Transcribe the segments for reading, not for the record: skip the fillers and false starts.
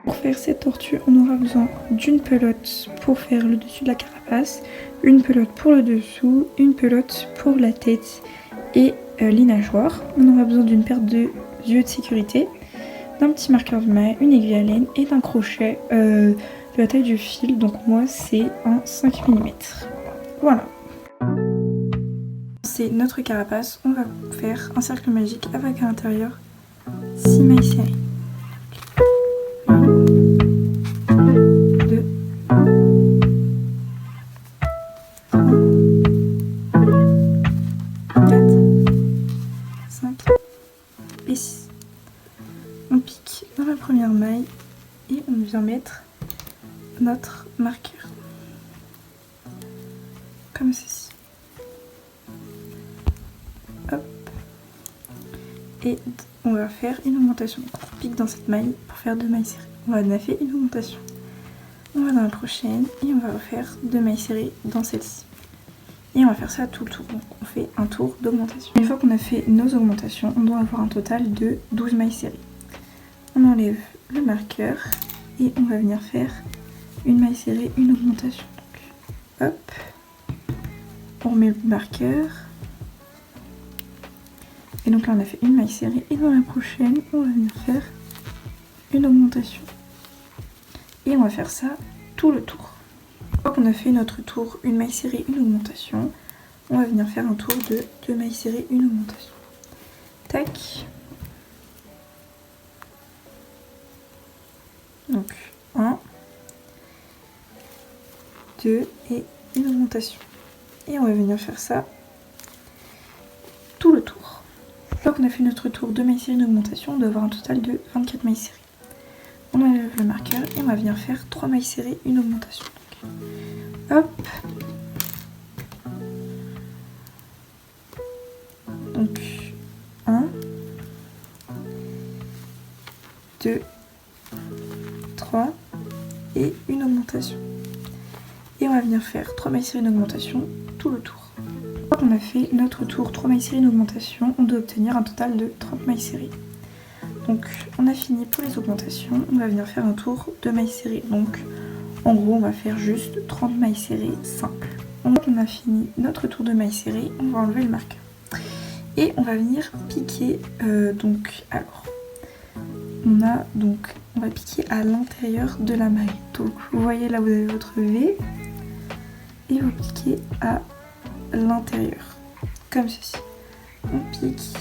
Pour faire cette tortue, on aura besoin d'une pelote pour faire le dessus de la carapace, une pelote pour le dessous, une pelote pour la tête et les nageoires. On aura besoin d'une paire de yeux de sécurité, d'un petit marqueur de maille, une aiguille à laine et d'un crochet de la taille du fil. Donc moi c'est un 5 mm. Voilà. C'est notre carapace. On va faire un cercle magique avec à l'intérieur 6 mailles serrées. 1, 2, 3, 4, 5 et 6. On pique dans la première maille et on vient mettre notre marqueur. Comme ceci. Hop. Et on va faire une augmentation. Donc on pique dans cette maille pour faire 2 mailles serrées. On va faire une augmentation. On va dans la prochaine et on va refaire 2 mailles serrées dans celle-ci. Et on va faire ça tout le tour. Donc on fait un tour d'augmentation. Une fois qu'on a fait nos augmentations, on doit avoir un total de 12 mailles serrées. On enlève le marqueur et on va venir faire une maille serrée, une augmentation. Donc, hop. On remet le marqueur. Et donc là on a fait une maille serrée et dans la prochaine on va venir faire une augmentation. Et on va faire ça tout le tour. Une fois qu'on a fait notre tour, une maille serrée, une augmentation, on va venir faire un tour de 2 mailles serrées, une augmentation. Tac. Donc 1, 2 et une augmentation. Et on va venir faire ça tout le tour. Une fois qu'on a fait notre tour de mailles serrées, une augmentation, on doit avoir un total de 24 mailles serrées. On enlève le marqueur et on va venir faire 3 mailles serrées, une augmentation. Donc, hop. Donc 1, 2, 3 et une augmentation. Et on va venir faire 3 mailles serrées, une augmentation tout le tour. Une fois qu'on a fait notre tour 3 mailles serrées, une augmentation, on doit obtenir un total de 30 mailles serrées. Donc on a fini pour les augmentations, on va venir faire un tour de mailles serrées. Donc en gros on va faire juste 30 mailles serrées simples. Une fois qu'on a fini notre tour de mailles serrées, on va enlever le marqueur. Et on va venir piquer, on va piquer à l'intérieur de la maille. Donc vous voyez là vous avez votre V et vous piquez à l'intérieur, comme ceci. On pique,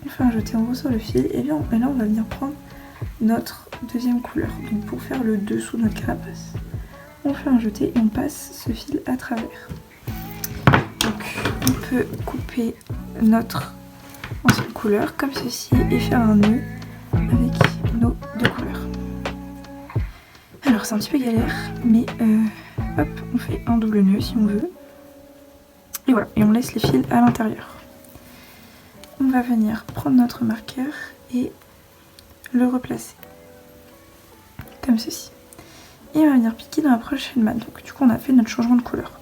on fait un jeté, on ressort le fil et là on va venir prendre notre deuxième couleur. Donc pour faire le dessous de notre carapace, on fait un jeté et on passe ce fil à travers. Donc on peut couper notre ancienne couleur comme ceci et faire un nœud avec nos deux couleurs. Alors c'est un petit peu galère, mais hop, on fait un double nœud si on veut. Et voilà, et on laisse les fils à l'intérieur. On va venir prendre notre marqueur et le replacer. Comme ceci. Et on va venir piquer dans la prochaine maille. Donc du coup on a fait notre changement de couleur.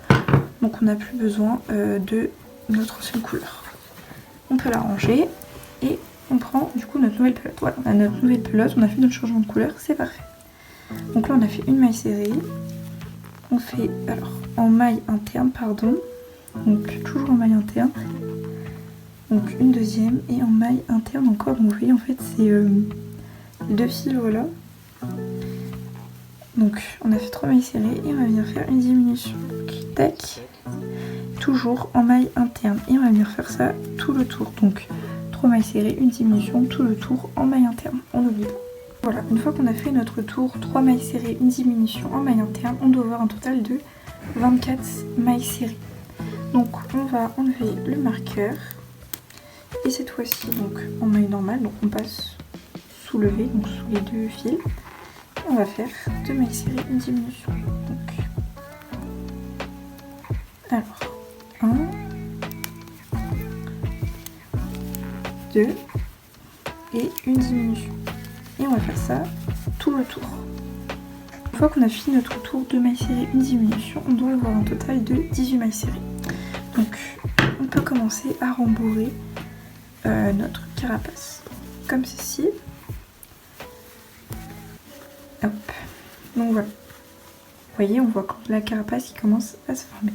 Donc on n'a plus besoin de notre ancienne couleur. On peut la ranger et on prend du coup notre nouvelle pelote. Voilà, on a notre nouvelle pelote, on a fait notre changement de couleur, c'est parfait. Donc là on a fait une maille serrée. On fait alors en maille interne, pardon. Donc toujours en maille interne. Donc une deuxième et en maille interne encore. Donc vous voyez en fait c'est deux fils, voilà. Donc on a fait 3 mailles serrées et on va venir faire une diminution. Donc, tac. Toujours en maille interne et on va venir faire ça tout le tour. Donc 3 mailles serrées, une diminution, tout le tour en maille interne. On n'oublie pas. Voilà, une fois qu'on a fait notre tour, 3 mailles serrées, une diminution en maille interne, on doit avoir un total de 24 mailles serrées. Donc on va enlever le marqueur et cette fois-ci donc en maille normale, donc on passe sous le V, donc sous les deux fils. On va faire 2 mailles serrées, une diminution. Donc alors 1, 2 et une diminution. Et on va faire ça tout le tour. Une fois qu'on a fini notre tour, 2 mailles serrées, une diminution, on doit avoir un total de 18 mailles serrées. Donc on peut commencer à rembourrer notre carapace comme ceci. Hop. Donc voilà. Vous voyez, on voit quand la carapace qui commence à se former.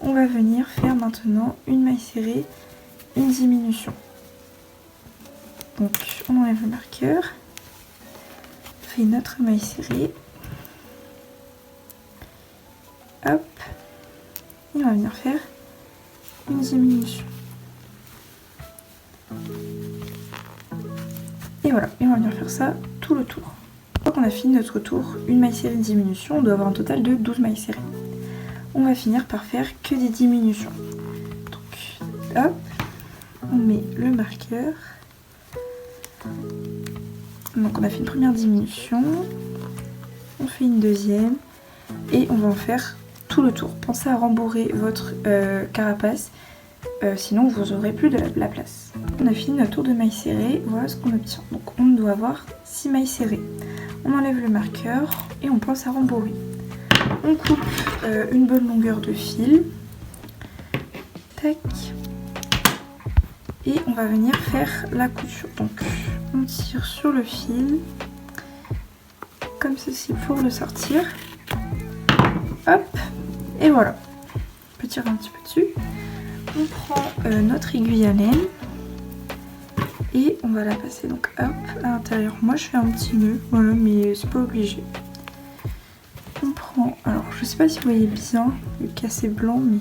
On va venir faire maintenant une maille serrée, une diminution. Donc on enlève le marqueur, on fait notre maille serrée. Hop. Et on va venir faire une diminution. Et voilà, et on va venir faire ça tout le tour. Une fois qu'on a fini notre tour, une maille serrée, une diminution, on doit avoir un total de 12 mailles serrées. On va finir par faire que des diminutions. Donc, hop, on met le marqueur. Donc on a fait une première diminution, on fait une deuxième, et on va en faire tout le tour. Pensez à rembourrer votre carapace, sinon vous n'aurez plus de la place. On a fini notre tour de mailles serrées, voilà ce qu'on obtient. Donc on doit avoir 6 mailles serrées. On enlève le marqueur et on pense à rembourrer. On coupe une bonne longueur de fil. Tac. Et on va venir faire la couture. Donc on tire sur le fil, comme ceci pour le sortir. Hop. Et voilà. On peut tirer un petit peu dessus. On prend notre aiguille à laine. Et on va la passer donc hop à l'intérieur. Moi je fais un petit nœud, voilà, mais c'est pas obligé. On prend, alors je sais pas si vous voyez bien le cassé blanc, mais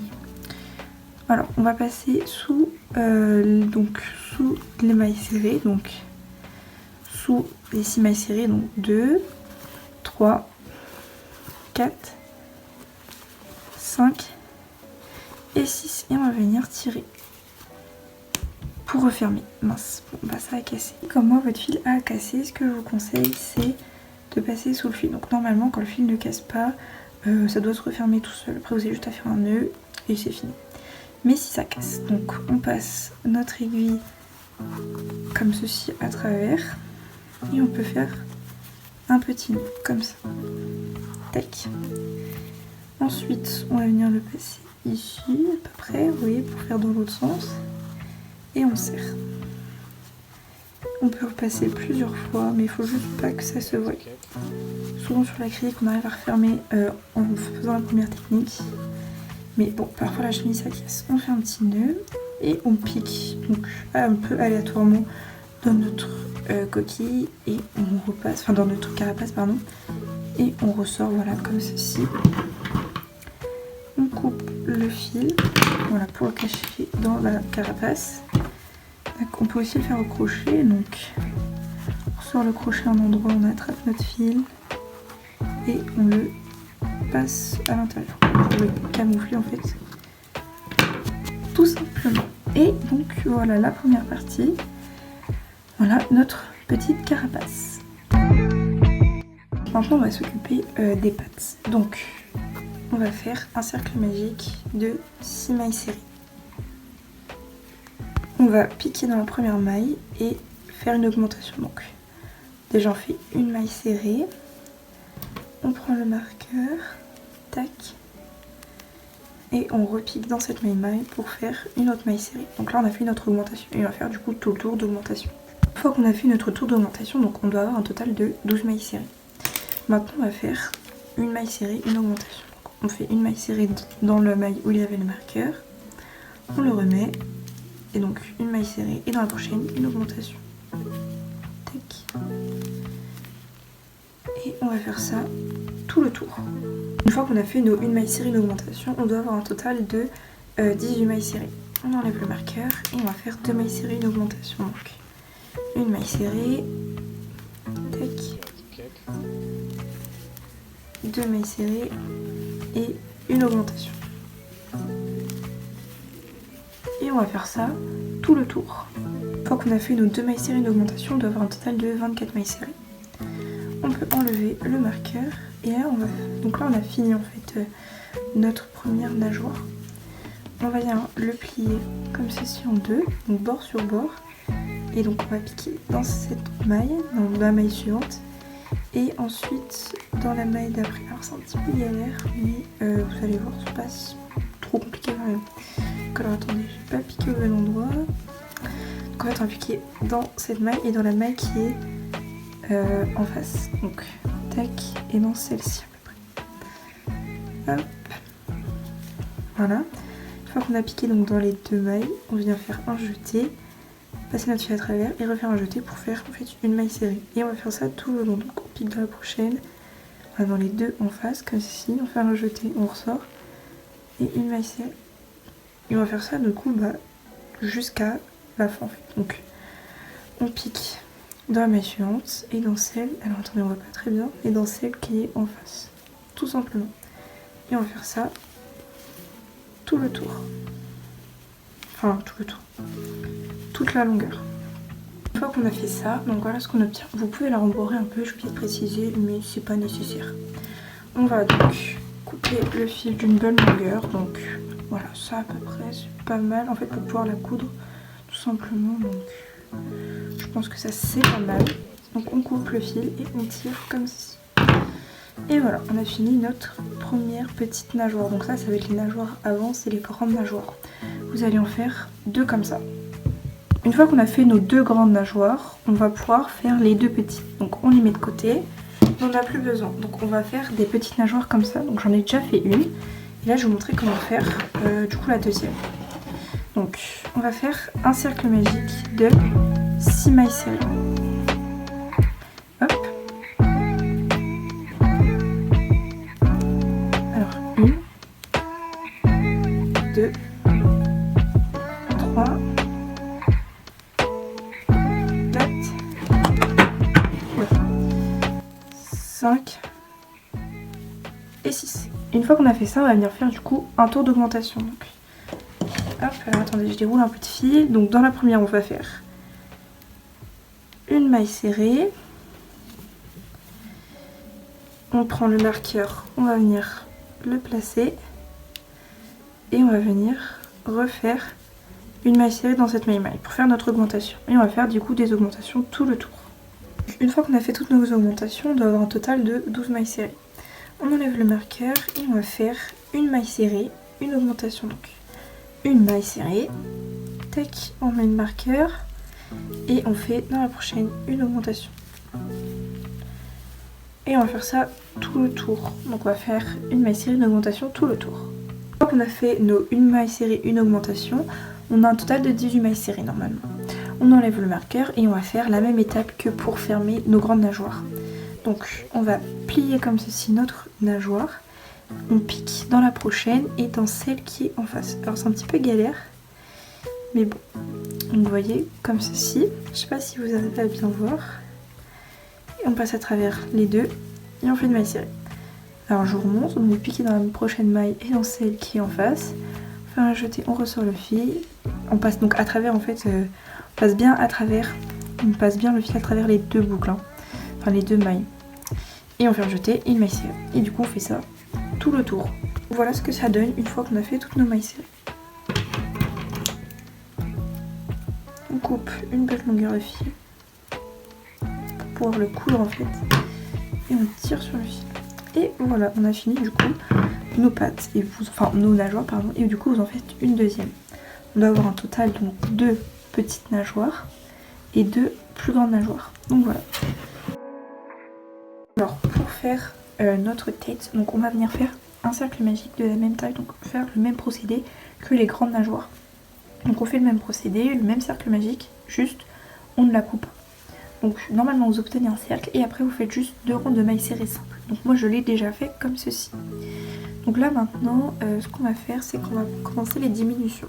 alors on va passer sous sous les mailles serrées, donc sous les 6 mailles serrées, donc 2, 3, 4, 5 et 6, et on va venir tirer pour refermer. Mince, bon bah ça a cassé. Comme moi votre fil a cassé, ce que je vous conseille c'est de passer sous le fil. Donc normalement quand le fil ne casse pas, ça doit se refermer tout seul. Après vous avez juste à faire un nœud et c'est fini. Mais si ça casse, donc on passe notre aiguille comme ceci à travers et on peut faire un petit nœud comme ça. Tac. Ensuite on va venir le passer ici à peu près, vous voyez, pour faire dans l'autre sens. Et on serre. On peut repasser plusieurs fois, mais il faut juste pas que ça se voie. Souvent sur l'acrylique, on arrive à refermer en faisant la première technique. Mais bon, parfois la chemise ça casse. On fait un petit nœud et on pique, donc un peu aléatoirement dans notre coquille et on repasse, enfin dans notre carapace pardon, et on ressort voilà comme ceci. On coupe le fil, voilà pour le cacher dans la carapace. On peut aussi le faire au crochet, donc on sort le crochet à un endroit, on attrape notre fil et on le passe à l'intérieur pour le camoufler en fait, tout simplement. Et donc voilà la première partie, voilà notre petite carapace. Maintenant on va s'occuper des pattes, donc on va faire un cercle magique de 6 mailles serrées. On va piquer dans la première maille et faire une augmentation. Donc déjà on fait une maille serrée, on prend le marqueur, tac, et on repique dans cette même maille pour faire une autre maille serrée. Donc là on a fait notre augmentation et on va faire du coup tout le tour d'augmentation. Une fois qu'on a fait notre tour d'augmentation, donc on doit avoir un total de 12 mailles serrées. Maintenant on va faire une maille serrée, une augmentation. Donc, on fait une maille serrée dans la maille où il y avait le marqueur, on le remet. Et donc une maille serrée et dans la prochaine une augmentation. Tac. Et on va faire ça tout le tour. Une fois qu'on a fait une maille serrée, une augmentation, on doit avoir un total de 18 mailles serrées. On enlève le marqueur et on va faire 2 mailles serrées, une augmentation. Donc une maille serrée, tac, 2 mailles serrées et une augmentation. Et on va faire ça tout le tour. Une fois qu'on a fait nos 2 mailles serrées, une augmentation, on doit avoir un total de 24 mailles serrées. On peut enlever le marqueur et là on va. Donc là on a fini en fait notre première nageoire. On va venir le plier comme ceci en deux, donc bord sur bord. Et donc on va piquer dans cette maille, dans la maille suivante. Et ensuite dans la maille d'après. Alors c'est un petit peu galère, mais vous allez voir, c'est pas trop compliqué quand même. Alors attendez, j'ai pas piqué au bon endroit. Donc en fait on va piquer dans cette maille et dans la maille qui est en face. Donc tac, et dans celle-ci à peu près. Hop. Voilà. Une fois qu'on a piqué donc dans les deux mailles, on vient faire un jeté, passer notre fil à travers et refaire un jeté pour faire en fait une maille serrée. Et on va faire ça tout le long. Donc on pique dans la prochaine, on va dans les deux en face comme ceci, on fait un jeté, on ressort et une maille serrée. Et on va faire ça du coup jusqu'à la fin en fait. Donc on pique dans la maille suivante et dans celle, alors attendez on voit pas très bien, et dans celle qui est en face, tout simplement. Et on va faire ça tout le tour, enfin tout le tour, toute la longueur. Une fois qu'on a fait ça, donc voilà ce qu'on obtient. Vous pouvez la rembourrer un peu, j'ai oublié de préciser, mais c'est pas nécessaire. On va donc couper le fil d'une bonne longueur, donc voilà, ça à peu près, c'est pas mal en fait pour pouvoir la coudre, tout simplement. Donc je pense que ça c'est pas mal. Donc on coupe le fil et on tire comme ceci. Et voilà, on a fini notre première petite nageoire. Donc ça va être les nageoires avant, c'est les grandes nageoires. Vous allez en faire deux comme ça. Une fois qu'on a fait nos deux grandes nageoires, on va pouvoir faire les deux petites. Donc on les met de côté, on n'a plus besoin. Donc on va faire des petites nageoires comme ça. Donc j'en ai déjà fait une. Et là je vais vous montrer comment faire du coup la deuxième. Donc on va faire un cercle magique de 6 mailles serrées. Hop. Alors 1, 2, 3, 4, 5 et 6. Une fois qu'on a fait ça, on va venir faire du coup un tour d'augmentation. Donc, hop, alors attendez, je déroule un peu de fil. Donc dans la première, on va faire une maille serrée. On prend le marqueur, on va venir le placer et on va venir refaire une maille serrée dans cette maille pour faire notre augmentation. Et on va faire du coup des augmentations tout le tour. Une fois qu'on a fait toutes nos augmentations, on doit avoir un total de 12 mailles serrées. On enlève le marqueur et on va faire une maille serrée, une augmentation donc. Une maille serrée, tac, on met le marqueur et on fait dans la prochaine une augmentation. Et on va faire ça tout le tour. Donc on va faire une maille serrée, une augmentation tout le tour. Une fois qu'on a fait nos une maille serrée, une augmentation, on a un total de 18 mailles serrées normalement. On enlève le marqueur et on va faire la même étape que pour fermer nos grandes nageoires. Donc on va plier comme ceci notre nageoire. On pique dans la prochaine et dans celle qui est en face. Alors c'est un petit peu galère, mais bon. Donc vous voyez comme ceci. Je sais pas si vous arrivez à bien voir. Et on passe à travers les deux et on fait une maille serrée. Alors je remonte, on va piquer dans la prochaine maille et dans celle qui est en face. On fait un jeté, on ressort le fil. On passe donc à travers en fait, on passe bien le fil à travers les deux boucles, hein. Enfin les deux mailles. Et on fait un jeté et une maille serrée. Et du coup on fait ça tout le tour. Voilà ce que ça donne une fois qu'on a fait toutes nos mailles serrées. On coupe une belle longueur de fil pour pouvoir le coudre en fait. Et on tire sur le fil. Et voilà, on a fini du coup nos pattes, et nos nageoires pardon, et du coup vous en faites une deuxième. On doit avoir un total donc 2 petites nageoires et 2 plus grandes nageoires. Donc voilà. Alors pour faire notre tête, donc on va venir faire un cercle magique de la même taille, donc faire le même procédé que les grandes nageoires. Donc on fait le même procédé, le même cercle magique, juste on ne la coupe pas. Donc normalement vous obtenez un cercle et après vous faites juste 2 ronds de mailles serrées simples. Donc moi je l'ai déjà fait comme ceci. Donc là maintenant ce qu'on va faire c'est qu'on va commencer les diminutions.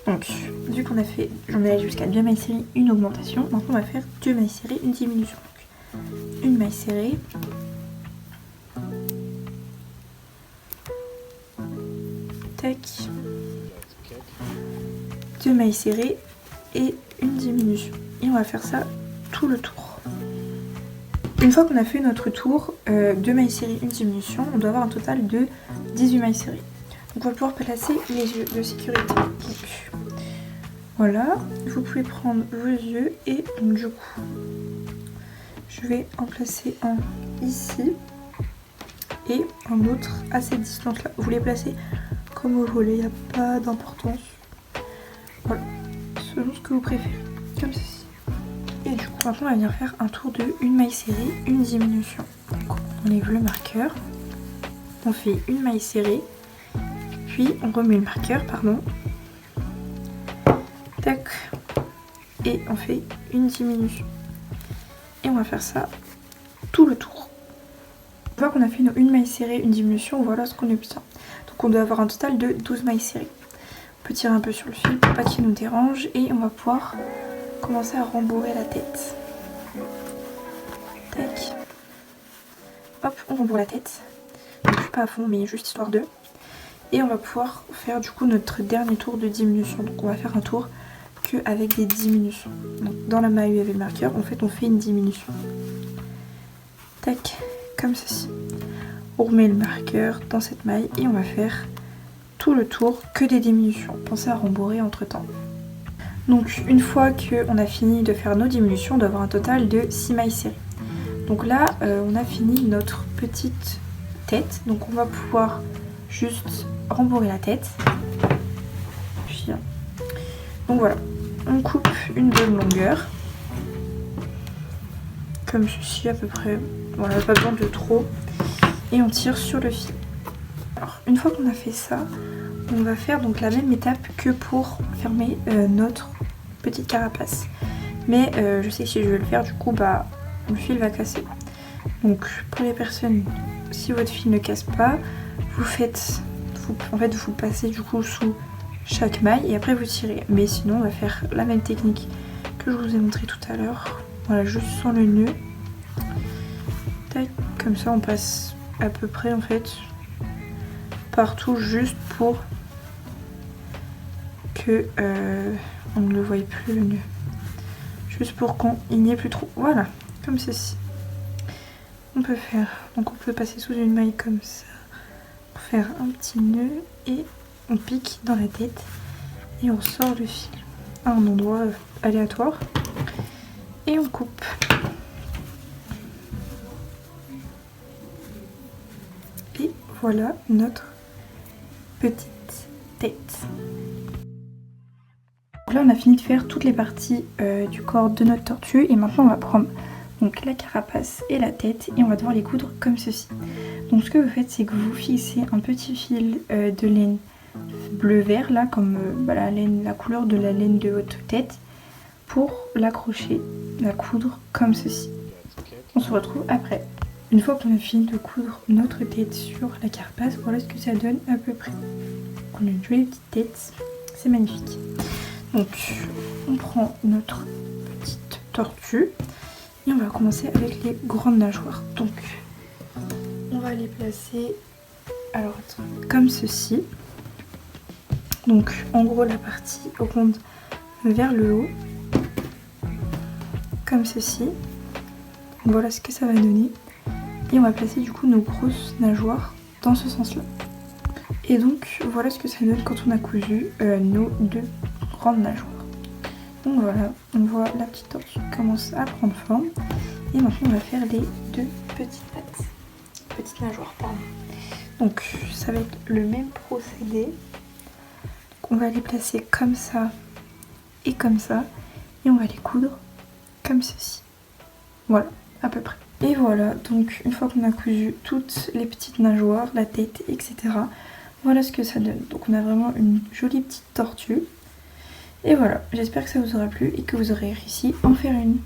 Donc vu qu'on a fait, j'en ai jusqu'à 2 mailles serrées, une augmentation, maintenant on va faire 2 mailles serrées, une diminution. Donc, une maille serrée, tac, 2 mailles serrées et une diminution. Et on va faire ça tout le tour. Une fois qu'on a fait notre tour, 2 mailles serrées, une diminution, on doit avoir un total de 18 mailles serrées. Donc on va pouvoir placer les yeux de sécurité. Donc, voilà, vous pouvez prendre vos yeux et donc, du coup, je vais en placer un ici et un autre à cette distance-là. Vous les placez comme vous voulez, il n'y a pas d'importance. Voilà, selon ce que vous préférez, comme ceci. Et du coup, maintenant on va venir faire un tour de une maille serrée, une diminution. Donc on enlève le marqueur, on fait une maille serrée, puis on remet le marqueur, pardon. Tac. Et on fait une diminution. Et on va faire ça tout le tour. Une fois qu'on a fait une maille serrée, une diminution, voilà ce qu'on obtient. Donc on doit avoir un total de 12 mailles serrées. On peut tirer un peu sur le fil pour pas qu'il nous dérange et on va pouvoir commencer à rembourrer la tête. Tac. Hop, on rembourre la tête. Donc pas à fond mais juste histoire de. Et on va pouvoir faire du coup notre dernier tour de diminution. Donc on va faire un tour que avec des diminutions. Donc dans la maille où il y avait le marqueur, en fait on fait une diminution. Tac, comme ceci. On remet le marqueur dans cette maille et on va faire tout le tour que des diminutions. Pensez à rembourrer entre temps. Donc une fois qu'on a fini de faire nos diminutions, on doit avoir un total de 6 mailles serrées. Donc là on a fini notre petite tête. Donc on va pouvoir juste rembourrer la tête. Puis, donc voilà, on coupe une bonne longueur. Comme ceci à peu près. Voilà, pas besoin de trop. Et on tire sur le fil. Alors une fois qu'on a fait ça, on va faire donc la même étape que pour fermer notre petite carapace. Mais je sais que si je vais le faire, du coup bah le fil va casser. Donc pour les personnes, si votre fil ne casse pas, vous passez du coup sous chaque maille et après vous tirez. Mais sinon on va faire la même technique que je vous ai montré tout à l'heure. Voilà, juste sans le nœud. Tac, comme ça on passe à peu près en fait partout juste pour que on ne le voie plus le nœud. Juste pour qu'il n'y ait plus trop. Voilà, comme ceci. On peut faire, donc on peut passer sous une maille comme ça, pour faire un petit nœud et on pique dans la tête et on sort le fil à un endroit aléatoire et on coupe. Et voilà notre petite tête. Donc là on a fini de faire toutes les parties du corps de notre tortue et maintenant on va prendre donc la carapace et la tête et on va devoir les coudre comme ceci. Donc ce que vous faites c'est que vous fixez un petit fil de laine bleu-vert là comme la couleur de la laine de votre tête pour l'accrocher, la coudre comme ceci. On se retrouve après. Une fois qu'on a fini de coudre notre tête sur la carapace, voilà ce que ça donne à peu près. On a une jolie petite tête, c'est magnifique. Donc on prend notre petite tortue et on va commencer avec les grandes nageoires. Donc on va les placer comme ceci. Donc en gros la partie ronde vers le haut, comme ceci. Voilà ce que ça va donner. Et on va placer du coup nos grosses nageoires dans ce sens là. Et donc voilà ce que ça donne quand on a cousu nos deux grandes nageoires. Donc voilà, on voit la petite tortue qui commence à prendre forme. Et maintenant on va faire les deux petites pattes. Petites nageoires, pardon. Donc ça va être le même procédé. Donc, on va les placer comme ça et comme ça. Et on va les coudre comme ceci. Voilà, à peu près. Et voilà, donc une fois qu'on a cousu toutes les petites nageoires, la tête, etc. Voilà ce que ça donne. Donc on a vraiment une jolie petite tortue. Et voilà, j'espère que ça vous aura plu et que vous aurez réussi à en faire une.